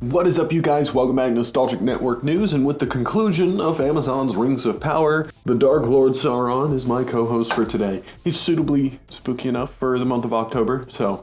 What is up, you guys? Welcome back to Nostalgic Network News, and with the conclusion of Amazon's Rings of Power, the Dark Lord Sauron is my co-host for today. He's suitably spooky enough for the month of October, so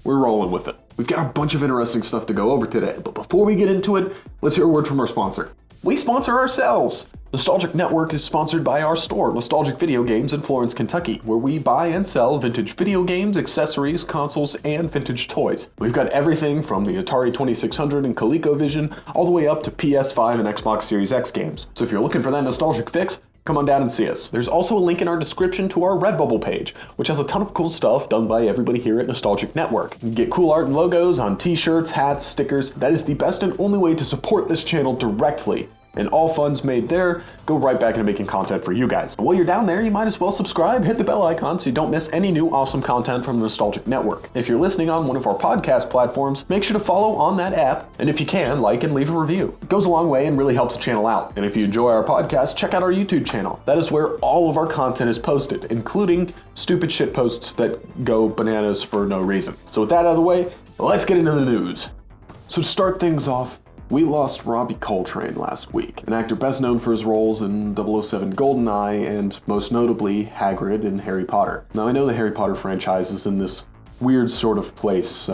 we're rolling with it. We've got a bunch of interesting stuff to go over today, but before we get into it, let's hear a word from our sponsor. We sponsor ourselves! Nostalgic Network is sponsored by our store, Nostalgic Video Games in Florence, Kentucky, where we buy and sell vintage video games, accessories, consoles, and vintage toys. We've got everything from the Atari 2600 and ColecoVision all the way up to PS5 and Xbox Series X games. So if you're looking for that nostalgic fix, come on down and see us. There's also a link in our description to our Redbubble page, which has a ton of cool stuff done by everybody here at Nostalgic Network. You can get cool art and logos on t-shirts, hats, stickers. That is the best and only way to support this channel directly. And all funds made there go right back into making content for you guys. While you're down there, you might as well subscribe, hit the bell icon so you don't miss any new awesome content from the Nostalgic Network. If you're listening on one of our podcast platforms, make sure to follow on that app, and if you can, like and leave a review. It goes a long way and really helps the channel out. And if you enjoy our podcast, check out our YouTube channel. That is where all of our content is posted, including stupid shit posts that go bananas for no reason. So with that out of the way, let's get into the news. So to start things off, we lost Robbie Coltrane last week, an actor best known for his roles in 007 GoldenEye and most notably Hagrid in Harry Potter. Now I know the Harry Potter franchise is in this weird sort of place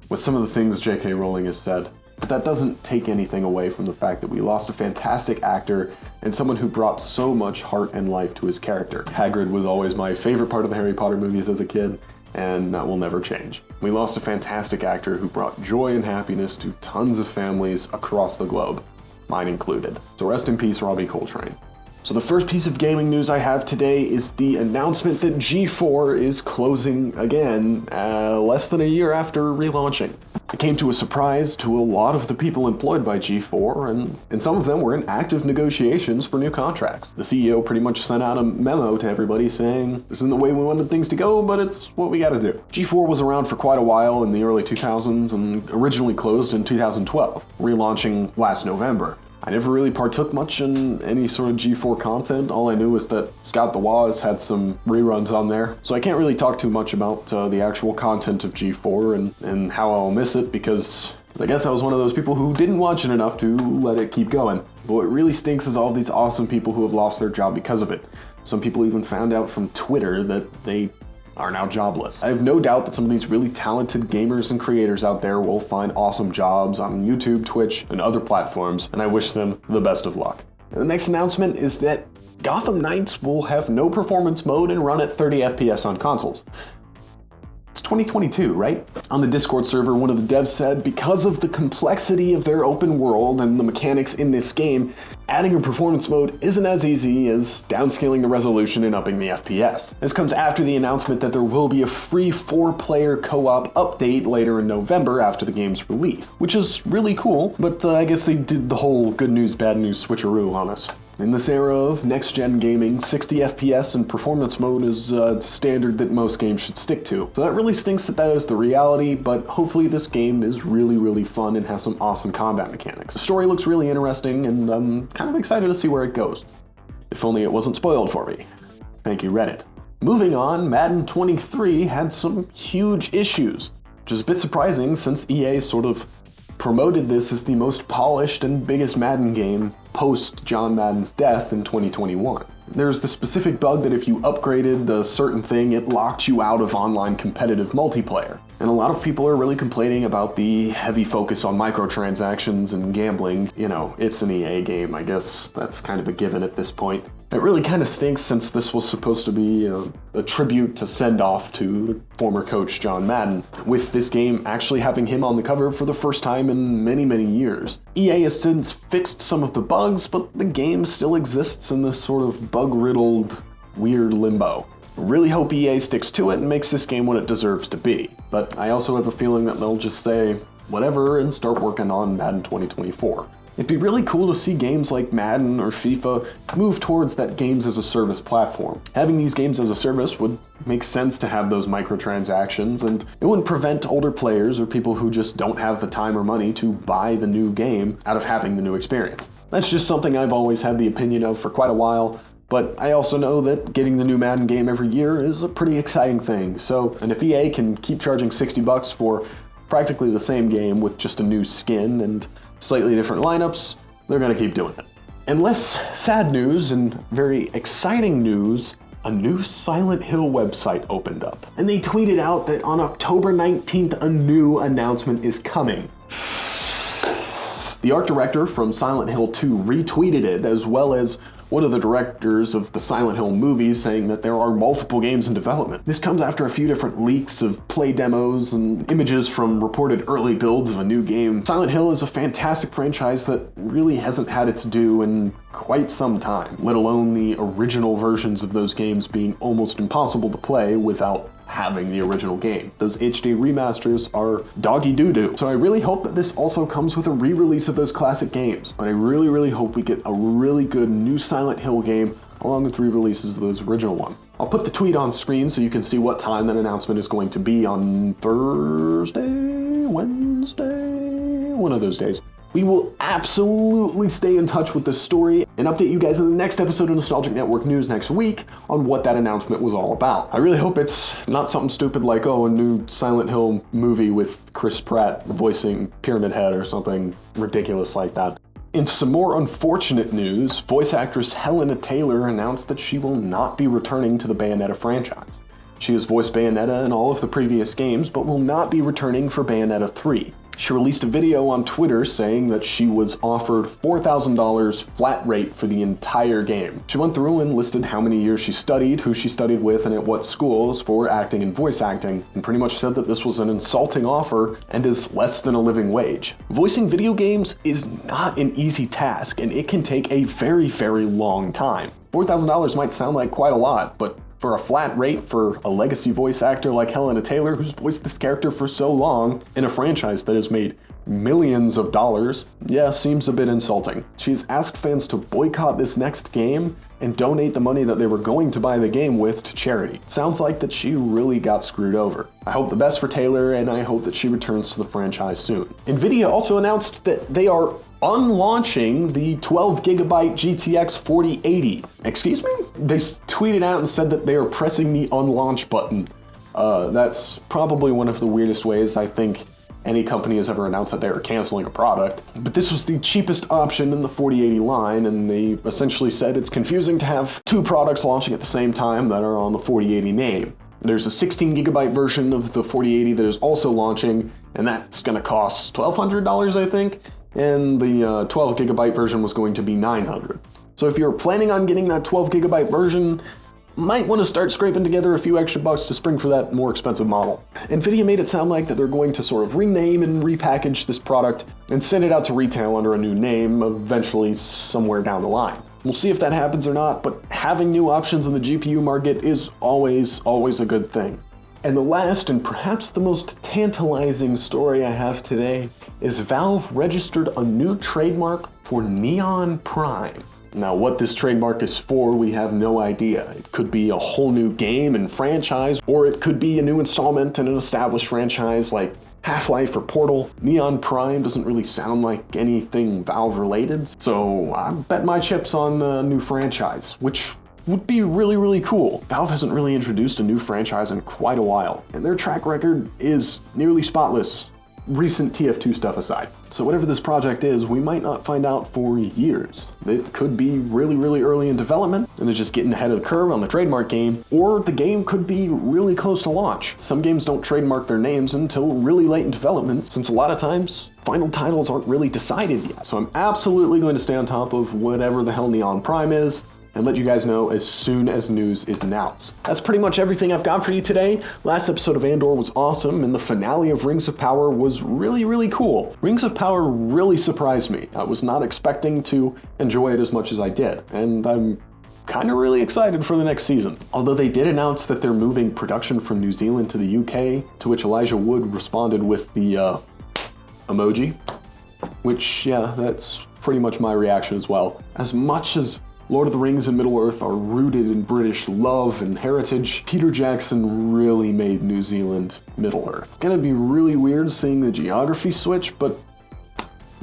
with some of the things J.K. Rowling has said, but that doesn't take anything away from the fact that we lost a fantastic actor and someone who brought so much heart and life to his character. Hagrid was always my favorite part of the Harry Potter movies as a kid, and that will never change. We lost a fantastic actor who brought joy and happiness to tons of families across the globe, mine included. So rest in peace, Robbie Coltrane. So the first piece of gaming news I have today is the announcement that G4 is closing again, less than a year after relaunching. It came to a surprise to a lot of the people employed by G4, and some of them were in active negotiations for new contracts. The CEO pretty much sent out a memo to everybody saying, this isn't the way we wanted things to go, but it's what we gotta do. G4 was around for quite a while in the early 2000s and originally closed in 2012, relaunching last November. I never really partook much in any sort of G4 content. All I knew was that Scott the Woz had some reruns on there. So I can't really talk too much about the actual content of G4 and how I'll miss it, because I guess I was one of those people who didn't watch it enough to let it keep going. But what really stinks is all these awesome people who have lost their job because of it. Some people even found out from Twitter that they are now jobless. I have no doubt that some of these really talented gamers and creators out there will find awesome jobs on YouTube, Twitch, and other platforms, and I wish them the best of luck. And the next announcement is that Gotham Knights will have no performance mode and run at 30 FPS on consoles. It's 2022, right? On the Discord server, one of the devs said, because of the complexity of their open world and the mechanics in this game, adding a performance mode isn't as easy as downscaling the resolution and upping the FPS. This comes after the announcement that there will be a free 4-player co-op update later in November after the game's release, which is really cool, but I guess they did the whole good news, bad news switcheroo on us. In this era of next-gen gaming, 60 FPS and performance mode is a standard that most games should stick to. So that really stinks that that is the reality, but hopefully this game is really fun and has some awesome combat mechanics. The story looks really interesting, and I'm kind of excited to see where it goes. If only it wasn't spoiled for me. Thank you, Reddit. Moving on, Madden 23 had some huge issues, which is a bit surprising since EA sort of promoted this as the most polished and biggest Madden game post John Madden's death in 2021. There's the specific bug that if you upgraded a certain thing, it locked you out of online competitive multiplayer. And a lot of people are really complaining about the heavy focus on microtransactions and gambling. You know, it's an EA game, I guess that's kind of a given at this point. It really kind of stinks since this was supposed to be a tribute to send off to former coach John Madden, with this game actually having him on the cover for the first time in many years. EA has since fixed some of the bugs, but the game still exists in this sort of bug-riddled, weird limbo. I really hope EA sticks to it and makes this game what it deserves to be, but I also have a feeling that they'll just say whatever and start working on Madden 2024. It'd be really cool to see games like Madden or FIFA move towards that games as a service platform. Having these games as a service would make sense to have those microtransactions, and it wouldn't prevent older players or people who just don't have the time or money to buy the new game out of having the new experience. That's just something I've always had the opinion of for quite a while, but I also know that getting the new Madden game every year is a pretty exciting thing. So, and if EA can keep charging $60 for practically the same game with just a new skin and slightly different lineups, they're gonna keep doing it. And less sad news and very exciting news, a new Silent Hill website opened up. And they tweeted out that on October 19th, a new announcement is coming. The art director from Silent Hill 2 retweeted it, as well as one of the directors of the Silent Hill movies, saying that there are multiple games in development. This comes after a few different leaks of play demos and images from reported early builds of a new game. Silent Hill is a fantastic franchise that really hasn't had its due in quite some time, let alone the original versions of those games being almost impossible to play without having the original game. Those HD remasters are doggy doo-doo. So I really hope that this also comes with a re-release of those classic games, but I really hope we get a really good new Silent Hill game along with re-releases of those original ones. I'll put the tweet on screen so you can see what time that announcement is going to be on Thursday, Wednesday, one of those days. We will absolutely stay in touch with this story and update you guys in the next episode of Nostalgic Network News next week on what that announcement was all about. I really hope it's not something stupid like, oh, a new Silent Hill movie with Chris Pratt voicing Pyramid Head or something ridiculous like that. Into some more unfortunate news, voice actress Helena Taylor announced that she will not be returning to the Bayonetta franchise. She has voiced Bayonetta in all of the previous games, but will not be returning for Bayonetta 3. She released a video on Twitter saying that she was offered $4,000 flat rate for the entire game. She went through and listed how many years she studied, who she studied with, and at what schools for acting and voice acting, and pretty much said that this was an insulting offer and is less than a living wage. Voicing video games is not an easy task, and it can take a very long time. $4,000 might sound like quite a lot, but for a flat rate for a legacy voice actor like Helena Taylor, who's voiced this character for so long in a franchise that has made millions of dollars, yeah, seems a bit insulting. She's asked fans to boycott this next game and donate the money that they were going to buy the game with to charity. Sounds like that she really got screwed over. I hope the best for Taylor, and I hope that she returns to the franchise soon. Nvidia also announced that they are unlaunching the 12GB GTX 4080. Excuse me? They tweeted out and said that they are pressing the unlaunch button. That's probably one of the weirdest ways I think any company has ever announced that they are canceling a product. But this was the cheapest option in the 4080 line, and they essentially said it's confusing to have two products launching at the same time that are on the 4080 name. There's a 16GB version of the 4080 that is also launching, and that's gonna cost $1,200, I think. And the 12GB version was going to be $900. So if you're planning on getting that 12GB version, might want to start scraping together a few extra bucks to spring for that more expensive model. Nvidia made it sound like that they're going to sort of rename and repackage this product and send it out to retail under a new name eventually somewhere down the line. We'll see if that happens or not, but having new options in the GPU market is always a good thing. And the last and perhaps the most tantalizing story I have today is Valve registered a new trademark for Neon Prime. Now, what this trademark is for, we have no idea. It could be a whole new game and franchise, or it could be a new installment in an established franchise like Half-Life or Portal. Neon Prime doesn't really sound like anything Valve related, so I bet my chips on the new franchise, which would be really cool. Valve hasn't really introduced a new franchise in quite a while, and their track record is nearly spotless, recent TF2 stuff aside. So whatever this project is, we might not find out for years. It could be really early in development, and they're just getting ahead of the curve on the trademark game, or the game could be really close to launch. Some games don't trademark their names until really late in development, since a lot of times, final titles aren't really decided yet. So I'm absolutely going to stay on top of whatever the hell Neon Prime is, and let you guys know as soon as news is announced. That's pretty much everything I've got for you today. Last episode of Andor was awesome, and the finale of Rings of Power was really cool. Rings of Power really surprised me. I was not expecting to enjoy it as much as I did, and I'm kind of really excited for the next season. Although they did announce that they're moving production from New Zealand to the UK, to which Elijah Wood responded with the emoji, which, yeah, that's pretty much my reaction as well. As much as Lord of the Rings and Middle-earth are rooted in British love and heritage, Peter Jackson really made New Zealand Middle-earth. It's gonna be really weird seeing the geography switch, but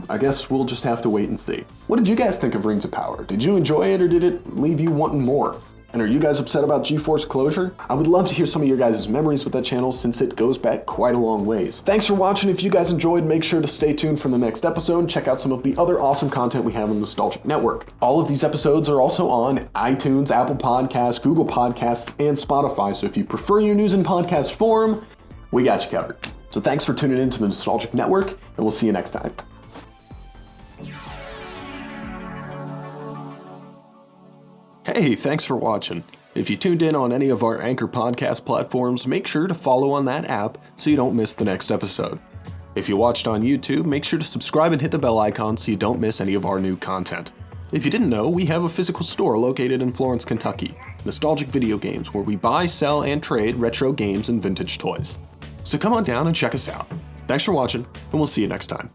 I guess we'll just have to wait and see. What did you guys think of Rings of Power? Did you enjoy it, or did it leave you wanting more? And are you guys upset about GeForce closure? I would love to hear some of your guys' memories with that channel since it goes back quite a long ways. Thanks for watching. If you guys enjoyed, make sure to stay tuned for the next episode and check out some of the other awesome content we have on Nostalgic Network. All of these episodes are also on iTunes, Apple Podcasts, Google Podcasts, and Spotify, so if you prefer your news in podcast form, we got you covered. So thanks for tuning in to the Nostalgic Network, and we'll see you next time. Hey, thanks for watching. If you tuned in on any of our Anchor podcast platforms, make sure to follow on that app so you don't miss the next episode. If you watched on YouTube, make sure to subscribe and hit the bell icon so you don't miss any of our new content. If you didn't know, we have a physical store located in Florence, Kentucky, Nostalgic Video Games, where we buy, sell, and trade retro games and vintage toys. So come on down and check us out. Thanks for watching, and we'll see you next time.